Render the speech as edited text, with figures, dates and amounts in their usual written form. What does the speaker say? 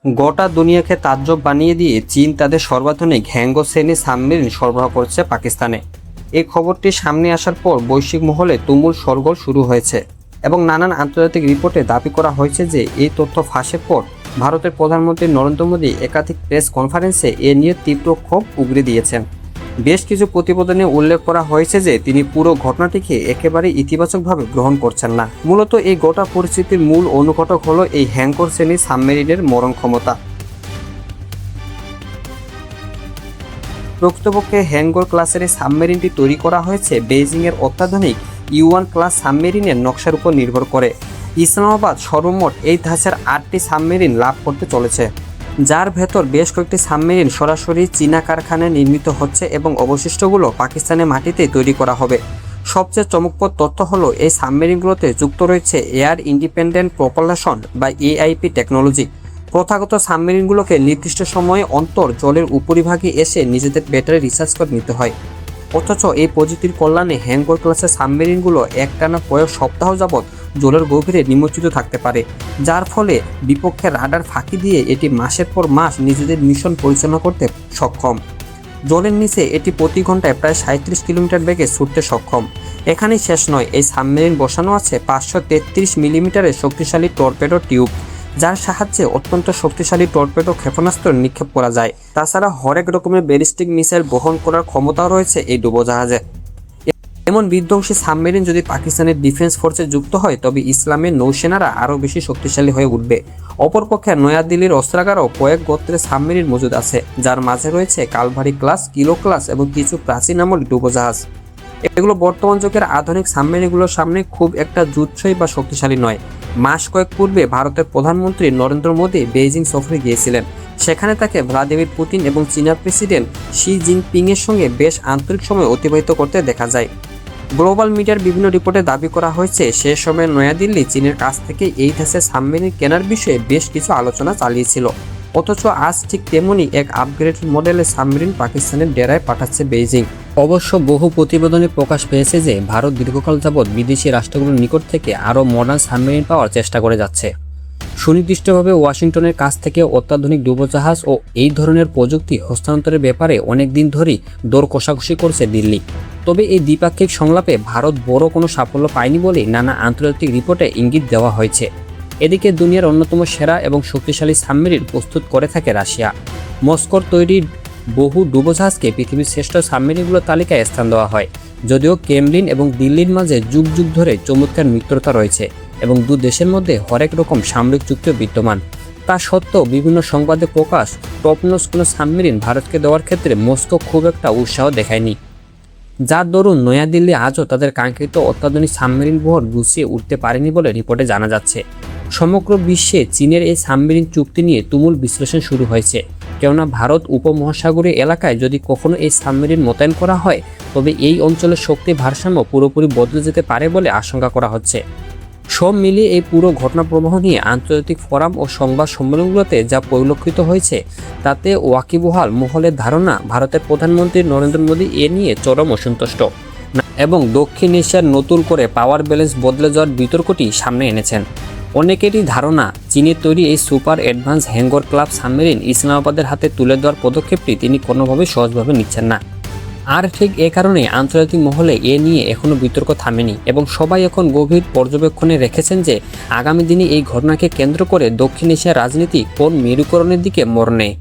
গোটা দুনিয়াকে তাজ্জব বানিয়ে দিয়ে চীন তাদের সর্বাধুনিক হ্যাঙ্গো শ্রেণীর সাবমেরিন সরবরাহ করছে পাকিস্তানে। এই খবরটি সামনে আসার পর বৈশ্বিক মহলে তুমুল শোরগোল শুরু হয়েছে এবং নানান আন্তর্জাতিক রিপোর্টে দাবি করা হয়েছে যে এই তথ্য ফাঁসের পর ভারতের প্রধানমন্ত্রী নরেন্দ্র মোদী একাধিক প্রেস কনফারেন্সে এ নিয়ে তীব্র ক্ষোভ উগরে দিয়েছেন। বেশ কিছু প্রতিবেদনে উল্লেখ করা হয়েছে যে তিনি পুরো ঘটনাটিকে একেবারে ইতিবাচকভাবে গ্রহণ করছেন না। মূলত এই গোটা পরিস্থিতির মূল অনুঘটক হলো এই হ্যাঙ্গর শ্রেণীর সাবমেরিনের মরণ ক্ষমতা। প্রকৃতপক্ষে হ্যাঙ্গর ক্লাসের এই সাবমেরিনটি তৈরি করা হয়েছে বেইজিংয়ের অত্যাধুনিক U1 ক্লাস সাবমেরিনের নকশার উপর নির্ভর করে। ইসলামাবাদ সর্বমোট এই ধাঁচের 8টি সাবমেরিন লাভ করতে চলেছে, যার ভেতর বেশ কয়েকটি সাবমেরিন সরাসরি চীনা কারখানায় নির্মিত হচ্ছে এবং অবশিষ্টগুলো পাকিস্তানের মাটিতেই তৈরি করা হবে। সবচেয়ে চমকপ্রদ তথ্য হলো এই সাবমেরিনগুলোতে যুক্ত রয়েছে এয়ার ইন্ডিপেন্ডেন্ট প্রপালশন বা AIP টেকনোলজি। প্রথাগত সাবমেরিনগুলোকে নির্দিষ্ট সময়ে অন্তর জলের উপরিভাগে এসে নিজেদের ব্যাটারি রিচার্জ করে নিতে হয়, অথচ এই প্রযুক্তির কল্যাণে হ্যাঙ্গর ক্লাসের সাবমেরিনগুলো একটানা কয়েক সপ্তাহ যাবৎ জলের গভীরে নিমজ্জিত থাকতে পারে, যার ফলে বিপক্ষের রাডার ফাঁকি দিয়ে এটি মাসের পর মাস নিজেদের মিশন পরিচালনা করতে সক্ষম। জলের নিচে এটি প্রতি ঘন্টায় প্রায় 37 কিলোমিটার বেগে ছুটতে সক্ষম। এখানেই শেষ নয়, এই সাবমেরিন বসানো আছে 533 মিলিমিটারের শক্তিশালী টর্পেডো টিউব, যার সাহায্যে অত্যন্ত শক্তিশালী টর্পেডো ক্ষেপণাস্ত্র নিক্ষেপ করা যায়। তাছাড়া হরেক রকমের ব্যালিস্টিক মিসাইল বহন করার ক্ষমতাও রয়েছে এই ডুবোজাহাজে। এমন বিধ্বংসী সাবমেরিন যদি পাকিস্তানের ডিফেন্স ফোর্সে যুক্ত হয় তবে ইসলামের নৌসেনারা আরও বেশি শক্তিশালী হয়ে উঠবে। অপরপক্ষে নয়াদিল্লির অস্ত্রাগারও কয়েক গোত্রের সাবমেরিন মজুদ আছে, যার মাঝে রয়েছে কালভারি ক্লাস, কিলো ক্লাস এবং কিছু প্রাচীন আমলের ডুবোজাহাজ। এগুলো বর্তমান যুগের আধুনিক সাবমেরিনগুলোর সামনে খুব একটা যুদ্ধই বা শক্তিশালী নয়। মাস কয়েক পূর্বে ভারতের প্রধানমন্ত্রী নরেন্দ্র মোদী বেইজিং সফরে গিয়েছিলেন। সেখানে তাকে ভ্লাদিমির পুতিন এবং চীনা প্রেসিডেন্ট শি জিনপিংয়ের সঙ্গে বেশ আন্তরিক সময় অতিবাহিত করতে দেখা যায়। গ্লোবাল মিডিয়ার বিভিন্ন রিপোর্টে দাবি করা হয়েছে সে সময় নয়াদিল্লি চীনের কাছ থেকে এই দেশের সাবমেরিন কেনার বিষয়ে বেশ কিছু আলোচনা চালিয়েছিল, অথচ আজ ঠিক তেমনই এক আপগ্রেড মডেলের সাবমেরিন পাকিস্তানের ডেরায় পাঠাচ্ছে বেইজিং। অবশ্য বহু প্রতিবেদনে প্রকাশ পেয়েছে যে ভারত দীর্ঘকাল যাবৎ বিদেশি রাষ্ট্রগুলোর নিকট থেকে আরও মডার্ন সাবমেরিন পাওয়ার চেষ্টা করে যাচ্ছে। সুনির্দিষ্টভাবে ওয়াশিংটনের কাছ থেকে অত্যাধুনিক ডুবোজাহাজ ও এই ধরনের প্রযুক্তি হস্তান্তরের ব্যাপারে অনেক দিন ধরেই দর কষাকষি করছে দিল্লি। তবে এই দ্বিপাক্ষিক সংলাপে ভারত বড় কোনো সাফল্য পায়নি বলেই নানা আন্তর্জাতিক রিপোর্টে ইঙ্গিত দেওয়া হয়েছে। এদিকে দুনিয়ার অন্যতম সেরা এবং শক্তিশালী সাবমেরিন প্রস্তুত করে থাকে রাশিয়া। মস্কোর তৈরি বহু ডুবোজাহাজকে পৃথিবীর শ্রেষ্ঠ সাবমেরিনগুলোর তালিকায় স্থান দেওয়া হয়। যদিও ক্রেমলিন এবং দিল্লির মাঝে যুগ যুগ ধরে চমৎকার মিত্রতা রয়েছে এবং দু দেশের মধ্যে হরেক রকম সামরিক চুক্তিও বিদ্যমান, তা সত্ত্বেও বিভিন্ন সংবাদে প্রকাশ টপনচ কোনো সাবমেরিন ভারতকে দেওয়ার ক্ষেত্রে মস্কো খুব একটা উৎসাহ দেখায়নি, যার দরুন নয়াদিল্লি আজও তাদের কাঙ্ক্ষিত অত্যাধুনিক সাবমেরিন বহর গুছিয়ে উঠতে পারেনি বলে রিপোর্টে জানা যাচ্ছে। সমগ্র বিশ্বে চীনের এই সাবমেরিন চুক্তি নিয়ে তুমুল বিশ্লেষণ শুরু হয়েছে, কেননা ভারত উপমহাসাগরীয় এলাকায় যদি কখনো এই সাবমেরিন মোতায়েন করা হয় তবে এই অঞ্চলের শক্তি ভারসাম্য পুরোপুরি বদলে যেতে পারে বলে আশঙ্কা করা হচ্ছে। সব মিলিয়ে এই পুরো ঘটনা প্রবাহ নিয়ে আন্তর্জাতিক ফোরাম ও সংবাদ সম্মেলনগুলোতে যা পরিলক্ষিত হয়েছে তাতে ওয়াকিবহাল মহলের ধারণা ভারতের প্রধানমন্ত্রী নরেন্দ্র মোদী এ নিয়ে চরম অসন্তুষ্ট এবং দক্ষিণ এশিয়ার নতুন করে পাওয়ার ব্যালেন্স বদলে যাওয়ার বিতর্কটি সামনে এনেছেন। অনেকেরই ধারণা চীনের তৈরি এই super advance Hangor class submarine ইসলামাবাদের হাতে তুলে দেওয়ার পদক্ষেপটি তিনি কোনোভাবেই সহজভাবে নিচ্ছেন না। আর ঠিক এ কারণে আন্তর্জাতিক মহলে এ নিয়ে এখনও বিতর্ক থামেনি এবং সবাই এখন গভীর পর্যবেক্ষণে রেখেছেন যে আগামী দিনে এই ঘটনাকে কেন্দ্র করে দক্ষিণ এশিয়ার রাজনীতি কোন মেরুকরণের দিকে মোড় নেয়।